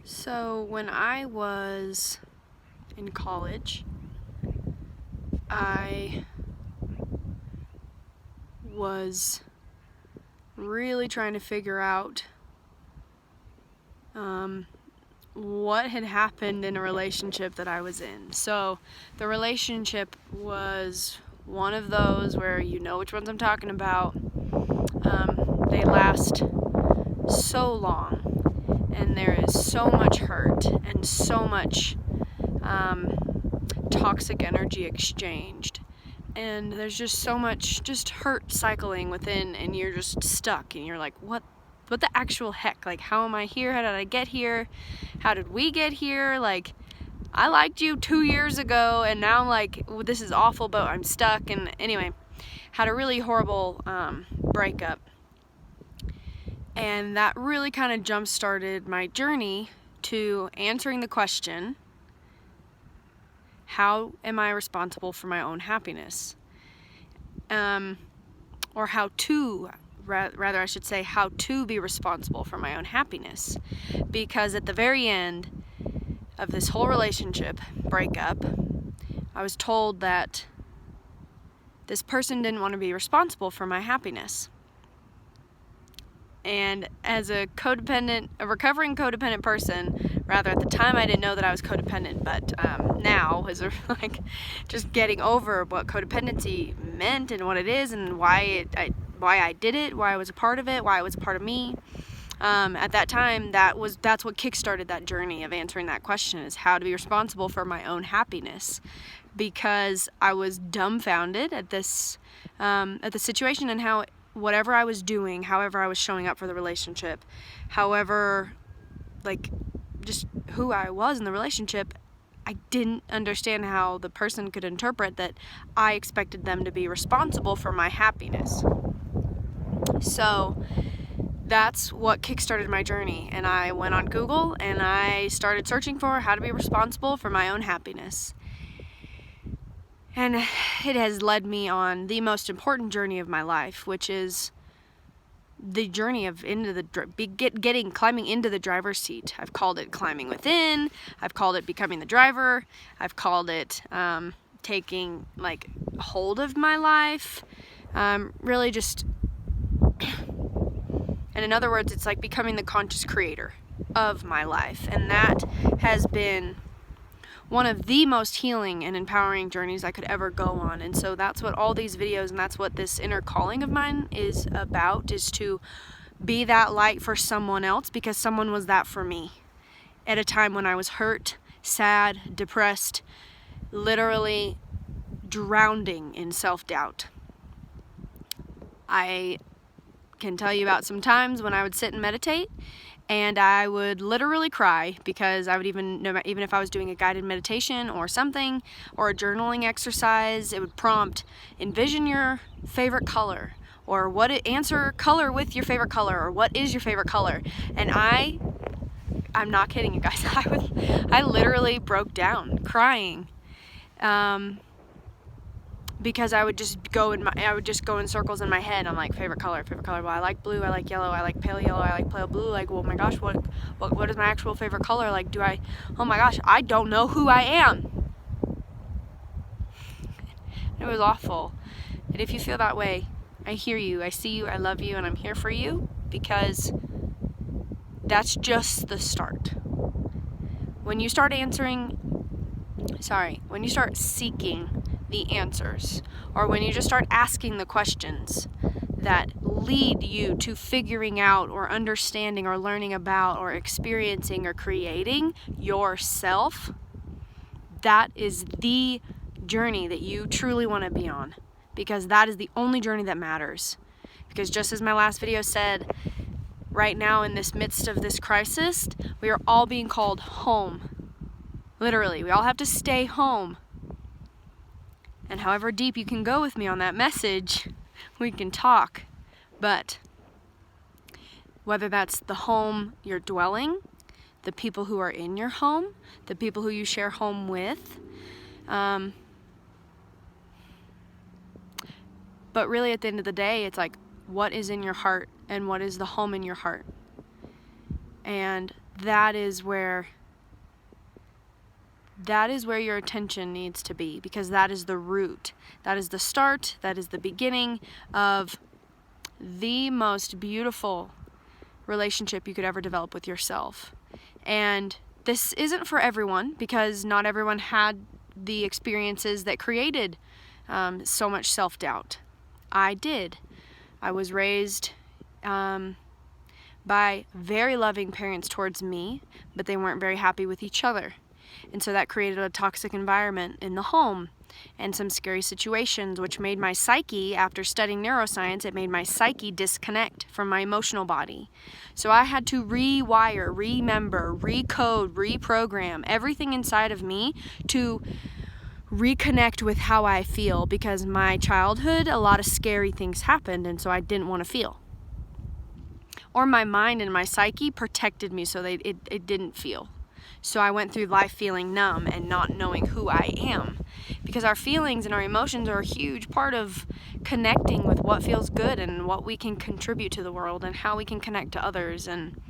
So when I was in college, I was really trying to figure out what had happened in a relationship that I was in. So the relationship was one of those where you know which ones I'm talking about. They last so long, and there is so much hurt and so much toxic energy exchanged, and there's just so much just hurt cycling within, and you're just stuck and you're like, what the actual heck? Like, how am I here? How did I get here? How did we get here? Like, I liked you 2 years ago and now I'm like, well, this is awful, but I'm stuck. And anyway, had a really horrible breakup, and that really kind of jump started my journey to answering the question, how am I responsible for my own happiness? Or how to be responsible for my own happiness. Because at the very end of this whole relationship breakup, I was told that this person didn't want to be responsible for my happiness. And as a recovering codependent person, rather at the time I didn't know that I was codependent, but now as like just getting over what codependency meant and what it is and why I did it, why I was a part of it, why it was a part of me. At that time, that's what kickstarted that journey of answering that question, is how to be responsible for my own happiness, because I was dumbfounded at this at the situation and how whatever I was doing, however I was showing up for the relationship, however, like, just who I was in the relationship, I didn't understand how the person could interpret that I expected them to be responsible for my happiness. So that's what kickstarted my journey, and I went on Google and I started searching for how to be responsible for my own happiness. And it has led me on the most important journey of my life, which is the journey of climbing into the driver's seat. I've called it climbing within. I've called it becoming the driver. I've called it taking like hold of my life. Really just, and in other words, it's like becoming the conscious creator of my life. And that has been one of the most healing and empowering journeys I could ever go on. And so that's what all these videos and that's what this inner calling of mine is about, is to be that light for someone else, because someone was that for me at a time when I was hurt, sad, depressed, literally drowning in self-doubt. I can tell you about some times when I would sit and meditate and I would literally cry, because I would even if I was doing a guided meditation or something, or a journaling exercise, it would prompt, envision your favorite color, or answer color with your favorite color, or what is your favorite color. And I'm not kidding you guys, I literally broke down crying. Because I would just go in circles in my head. I'm like, favorite color. Well, I like blue, I like yellow, I like pale yellow, I like pale blue. Like, oh my gosh, what is my actual favorite color? Like, oh my gosh, I don't know who I am. It was awful. And if you feel that way, I hear you, I see you, I love you, and I'm here for you, because that's just the start. When you start seeking the answers, or when you just start asking the questions that lead you to figuring out or understanding or learning about or experiencing or creating yourself, that is the journey that you truly want to be on, because that is the only journey that matters. Because just as my last video said, right now in this midst of this crisis, we are all being called home. Literally, we all have to stay home. And however deep you can go with me on that message, we can talk. But whether that's the home you're dwelling, the people who are in your home, the people who you share home with, but really at the end of the day, it's like, what is in your heart and what is the home in your heart? And that is where your attention needs to be, because that is the root. That is the start. That is the beginning of the most beautiful relationship you could ever develop with yourself. And this isn't for everyone, because not everyone had the experiences that created so much self-doubt. I did. I was raised by very loving parents towards me, but they weren't very happy with each other. And so that created a toxic environment in the home and some scary situations, which made my psyche, after studying neuroscience, it made my psyche disconnect from my emotional body. So I had to rewire, remember, recode, reprogram everything inside of me to reconnect with how I feel, because my childhood, a lot of scary things happened, and so I didn't want to feel. Or my mind and my psyche protected me so it didn't feel. So I went through life feeling numb and not knowing who I am. Because our feelings and our emotions are a huge part of connecting with what feels good and what we can contribute to the world and how we can connect to others. And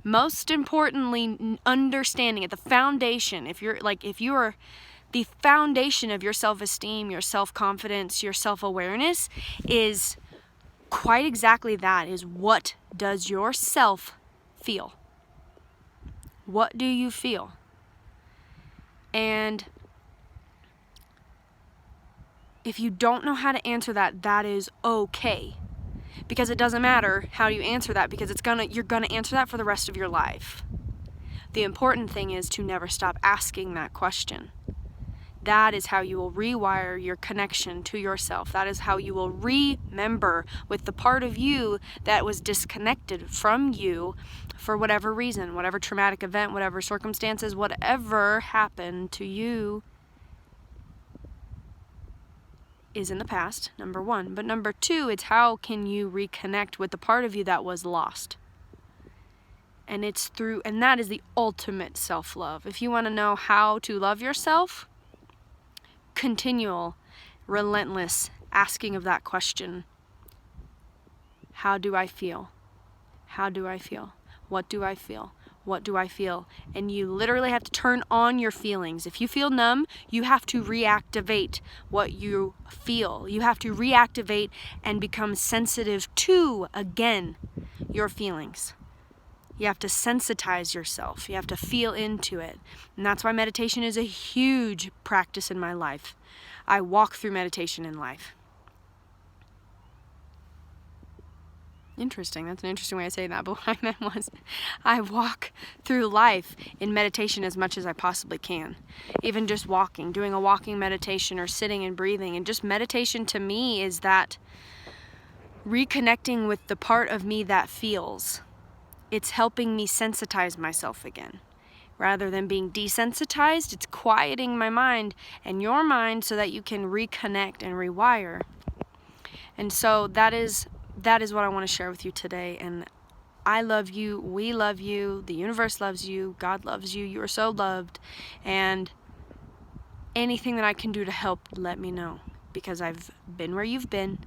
most importantly, understanding at the foundation, if you are the foundation of your self-esteem, your self-confidence, your self-awareness is quite exactly that, is what does yourself feel? What do you feel? And if you don't know how to answer that, that is okay. Because it doesn't matter how you answer that, because you're gonna answer that for the rest of your life. The important thing is to never stop asking that question. That is how you will rewire your connection to yourself. That is how you will remember with the part of you that was disconnected from you for whatever reason, whatever traumatic event, whatever circumstances, whatever happened to you is in the past, number one. But number two, it's how can you reconnect with the part of you that was lost? And that is the ultimate self-love. If you want to know how to love yourself, continual, relentless asking of that question. How do I feel? How do I feel? What do I feel? What do I feel? And you literally have to turn on your feelings. If you feel numb, you have to reactivate what you feel. You have to reactivate and become sensitive to, again, your feelings. You have to sensitize yourself. You have to feel into it. And that's why meditation is a huge practice in my life. I walk through meditation in life. Interesting. That's an interesting way of saying that. But what I meant was I walk through life in meditation as much as I possibly can. Even just walking, doing a walking meditation or sitting and breathing. And just meditation to me is that reconnecting with the part of me that feels. It's helping me sensitize myself again. Rather than being desensitized, it's quieting my mind and your mind so that you can reconnect and rewire. And so that is what I want to share with you today. And I love you, we love you, the universe loves you, God loves you, you are so loved. And anything that I can do to help, let me know. Because I've been where you've been,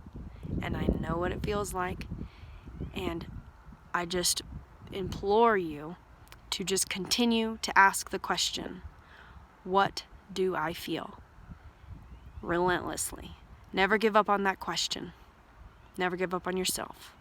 and I know what it feels like. And I just implore you to just continue to ask the question, what do I feel? Relentlessly. Never give up on that question. Never give up on yourself.